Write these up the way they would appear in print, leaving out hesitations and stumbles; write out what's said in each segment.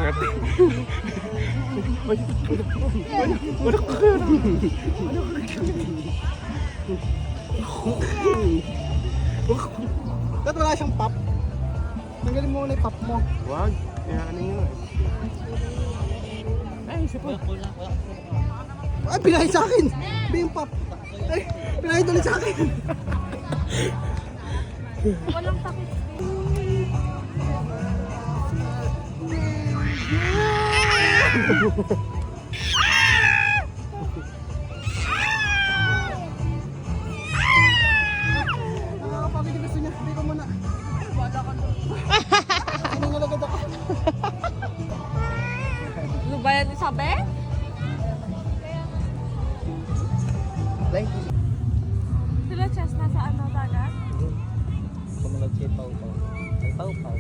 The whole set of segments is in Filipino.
angat. Ba't wala siyang pop? Tanggalin mo muna yung pop mo. Wag. Kaya ano yun? Ay, isa pa. Ay, pinahin sa akin! Hindi yung pop. Ay, pinahin ulit sa akin. Walang takip. Nakakapamili gusto niya. Hindi ko muna. Wala ka doon. Sinungalagad ako. Ano ba yan, Isabe? Thank you. Sila Chess nasa ano dagat? Sumunod si Pau Pau. Ay, Pau Pau.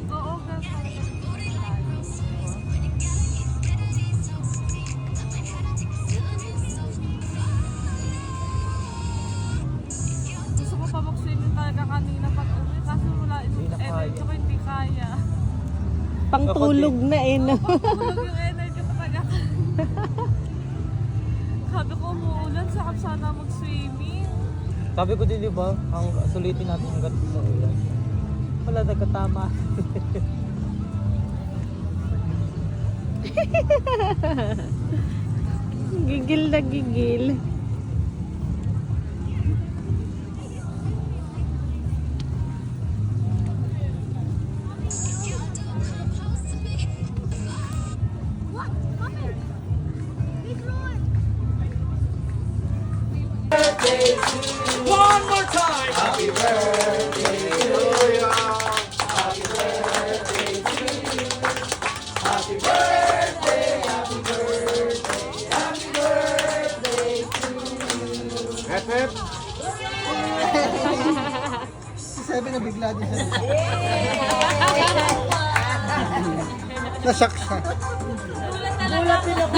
Oo, ganun. Gusto ko pa mag-swimming talaga kanina pag uwi kasi wala energy ko, hindi kaya. Pangtulog na eh, no? Tulog yung energy talaga. Sabi ko umuulan, sakap sana mag-swimming. Sabi ko din, di ba, ang sulitin natin hanggat umuulan. Wala nagkatama. Gigil na gigil. Hep, hep. Si Seven na bigla din siya. Nasyak siya. Ulan na lang ako.